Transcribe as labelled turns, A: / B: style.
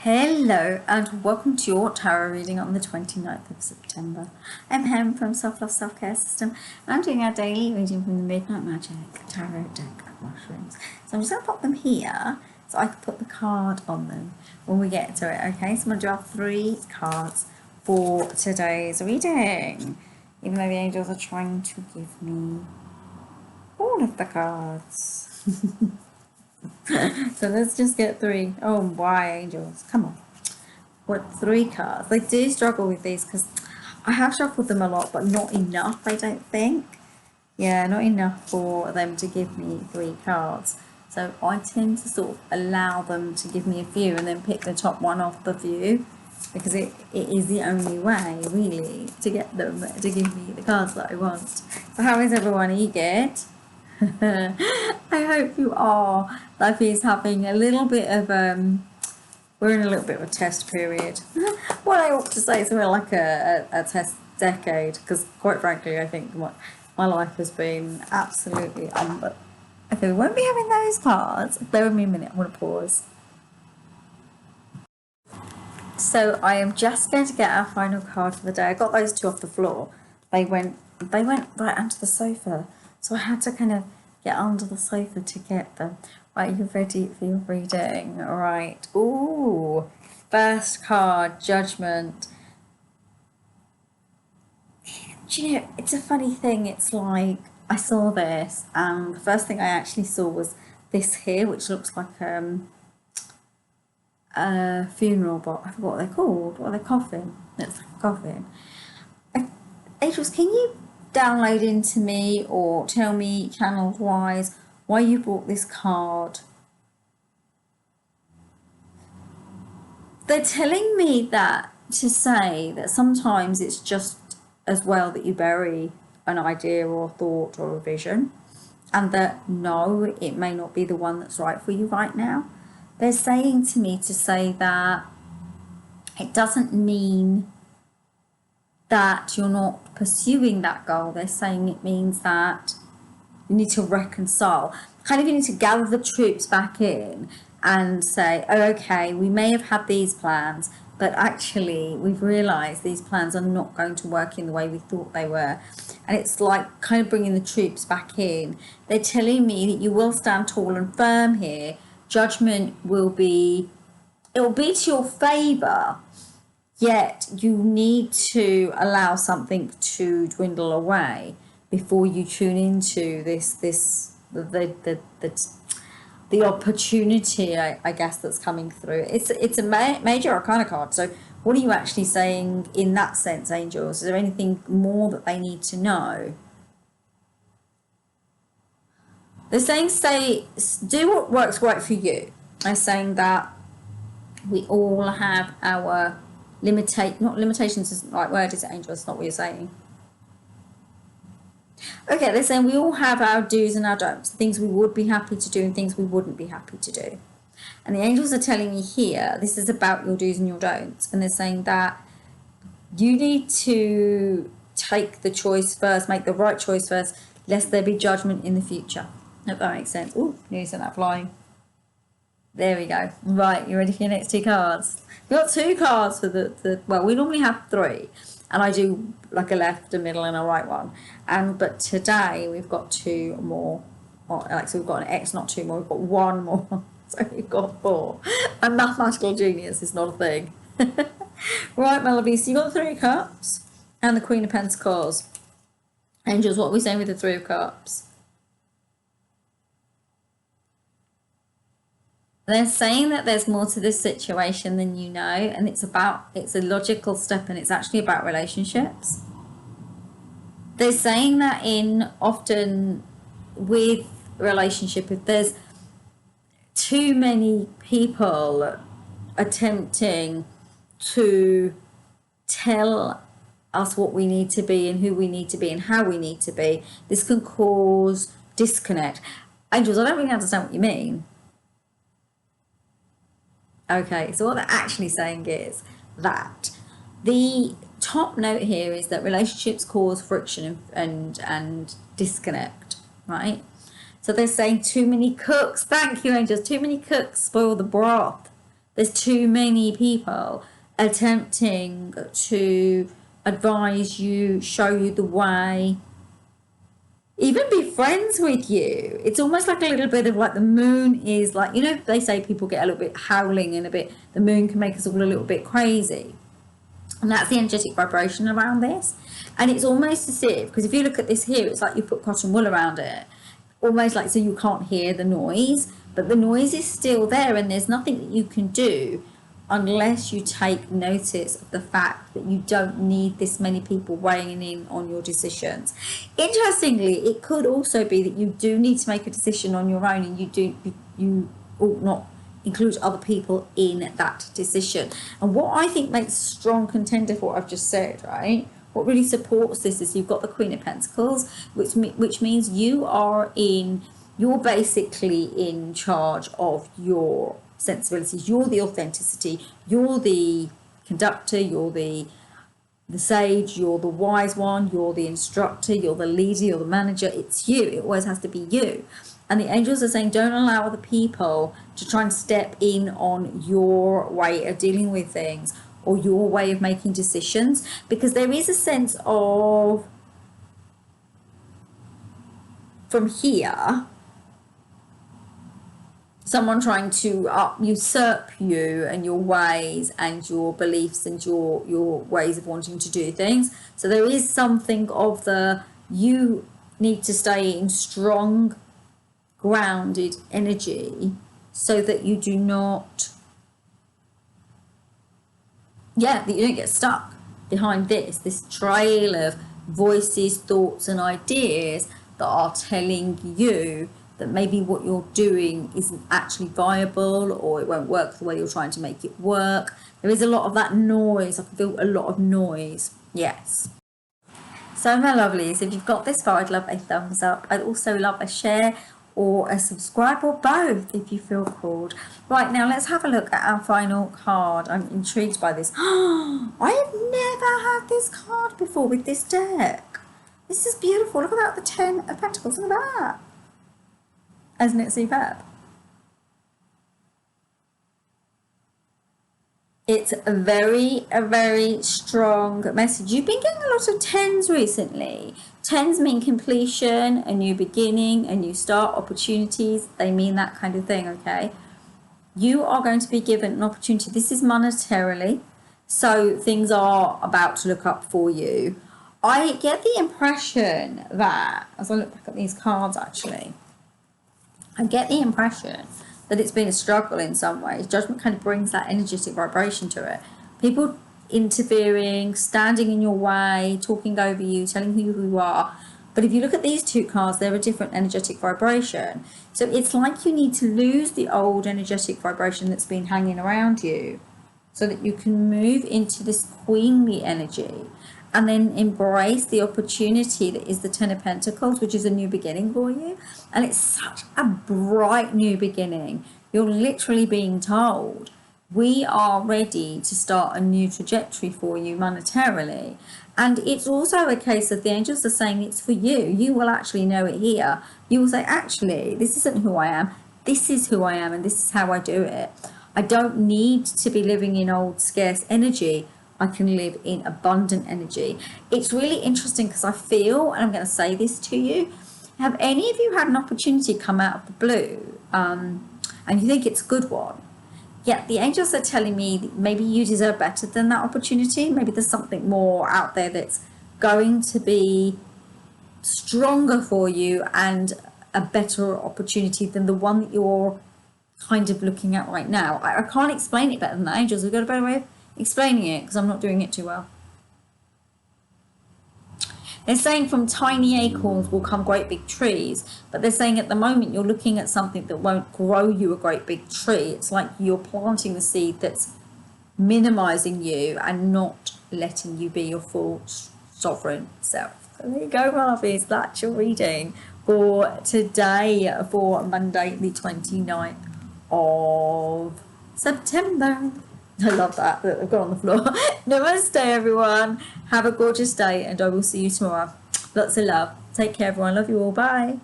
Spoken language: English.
A: Hello and welcome to your tarot reading on the 29th of September. I'm Hem from Self Love Self Care System. I'm doing our daily reading from the Midnight Magic Tarot deck of mushrooms. So I'm just going to pop them here so I can put the card on them when we get to it. Okay, so I'm going to draw 3 cards for today's reading. Even though the angels are trying to give me all of the cards. So let's just get 3. Oh, why, angels? Come on. What 3 cards? I do struggle with these because I have shuffled them a lot, but not enough, I don't think. Yeah, not enough for them to give me 3 cards. So I tend to sort of allow them to give me a few and then pick the top one off the few because it is the only way, really, to get them to give me the cards that I want. So how is everyone? Are you good? I hope you are. Life is having a little bit of we're in a little bit of a test period. What I ought to say is we're like a test decade, because quite frankly I think my life has been absolutely okay, we won't be having those cards. Bear with me a minute, I want to pause. So I am just going to get our final card for the day. I got those 2 off the floor. They went right onto the sofa. So I had to kind of get under the sofa to get them. Right, you ready for your reading? All right. Ooh, first card, Judgment. Do you know, it's a funny thing. It's like I saw this and the first thing I actually saw was this here, which looks like a funeral box. I forgot what they're called. What are they? Coffin. It's like a coffin. Angels, can you download into me or tell me channel wise why you bought this card? They're telling me that to say that sometimes it's just as well that you bury an idea or thought or a vision, and that no, it may not be the one that's right for you right now. They're saying to me to say that it doesn't mean that you're not pursuing that goal. They're saying it means that you need to reconcile. Kind of, you need to gather the troops back in and say, oh, okay, we may have had these plans, but actually we've realised these plans are not going to work in the way we thought they were. And it's like kind of bringing the troops back in. They're telling me that you will stand tall and firm here. Judgment will be, it will be to your favour. Yet you need to allow something to dwindle away before you tune into the opportunity, I guess, that's coming through. It's a major arcana card. So what are you actually saying in that sense, angels? Is there anything more that they need to know? They're saying do what works right for you. They're saying that we all have our not limitations isn't the right word, is it, angel? It's not what you're saying. Okay, they're saying we all have our do's and our don'ts, things we would be happy to do and things we wouldn't be happy to do. And the angels are telling me here, this is about your do's and your don'ts. And they're saying that you need to take the choice first, make the right choice first, lest there be judgment in the future. If that makes sense. Ooh, nearly sent that flying. There we go. Right, you ready for your next 2 cards? We've got 2 cards for well, we normally have 3, and I do like a left, a middle, and a right one. But today we've got 2 more. So we've got an X, not 2 more. We've got 1 more. So we've got 4. A mathematical genius is not a thing. Right, my lovely. So you've got the 3 of Cups and the Queen of Pentacles. Angels, what are we saying with the 3 of Cups? They're saying that there's more to this situation than you know, and it's a logical step, and it's actually about relationships. They're saying that often with relationship, if there's too many people attempting to tell us what we need to be and who we need to be and how we need to be, this can cause disconnect. Angels, I don't really understand what you mean. Okay, so what they're actually saying is that the top note here is that relationships cause friction and disconnect, right? So they're saying too many cooks, thank you, angels, too many cooks spoil the broth. There's too many people attempting to advise you, show you the way, even be friends with you. It's almost like a little bit of like the moon is like, you know, they say people get a little bit howling and a bit, the moon can make us all a little bit crazy. And that's the energetic vibration around this. And it's almost as if, because if you look at this here, it's like you put cotton wool around it, almost like so you can't hear the noise, but the noise is still there, and there's nothing that you can do unless you take notice of the fact that you don't need this many people weighing in on your decisions. Interestingly, it could also be that you do need to make a decision on your own, and you ought not include other people in that decision. And what I think makes a strong contender for what I've just said, right? What really supports this is you've got the Queen of Pentacles, which means you're basically in charge of your sensibilities. You're the authenticity, you're the conductor, you're the sage, you're the wise one, you're the instructor, you're the leader, you're the manager. It's you. It always has to be you. And the angels are saying, don't allow other people to try and step in on your way of dealing with things or your way of making decisions, because there is a sense of, from here, someone trying to usurp you and your ways and your beliefs and your ways of wanting to do things. So there is something of you need to stay in strong, grounded energy so that you do not, that you don't get stuck behind this trail of voices, thoughts and ideas that are telling you that maybe what you're doing isn't actually viable, or it won't work the way you're trying to make it work. There is a lot of that noise. I can feel a lot of noise. Yes. So my lovelies, if you've got this far, I'd love a thumbs up. I'd also love a share or a subscribe, or both if you feel called. Right, now let's have a look at our final card. I'm intrigued by this. I have never had this card before with this deck. This is beautiful. Look at that, the 10 of Pentacles. Look at that. Isn't it superb? It's a very strong message. You've been getting a lot of 10s recently. 10s mean completion, a new beginning, a new start, opportunities. They mean that kind of thing, okay? You are going to be given an opportunity. This is monetarily, so things are about to look up for you. I get the impression that, as I look back at these cards actually, I get the impression that it's been a struggle in some ways. Judgment kind of brings that energetic vibration to it. People interfering, standing in your way, talking over you, telling you who you are. But if you look at these two cards, they're a different energetic vibration. So it's like you need to lose the old energetic vibration that's been hanging around you so that you can move into this queenly energy and then embrace the opportunity that is the 10 of Pentacles, which is a new beginning for you. And it's such a bright new beginning. You're literally being told, we are ready to start a new trajectory for you monetarily. And it's also a case of the angels are saying it's for you. You will actually know it here. You will say, actually, this isn't who I am. This is who I am, and this is how I do it. I don't need to be living in old, scarce energy. I can live in abundant energy. It's really interesting because I feel, and I'm going to say this to you, have any of you had an opportunity come out of the blue and you think it's a good one? Yet the angels are telling me that maybe you deserve better than that opportunity. Maybe there's something more out there that's going to be stronger for you and a better opportunity than the one that you're kind of looking at right now. I can't explain it better than the angels. We've got a better way of explaining it because I'm not doing it too well. They're saying from tiny acorns will come great big trees, but they're saying at the moment you're looking at something that won't grow you a great big tree. It's like you're planting the seed that's minimizing you and not letting you be your full sovereign self. So there you go, my lovies. That's your reading for today, for Monday the 29th of September. I love that I've got on the floor. Namaste, everyone. Have a gorgeous day, and I will see you tomorrow. Lots of love. Take care, everyone. Love you all. Bye.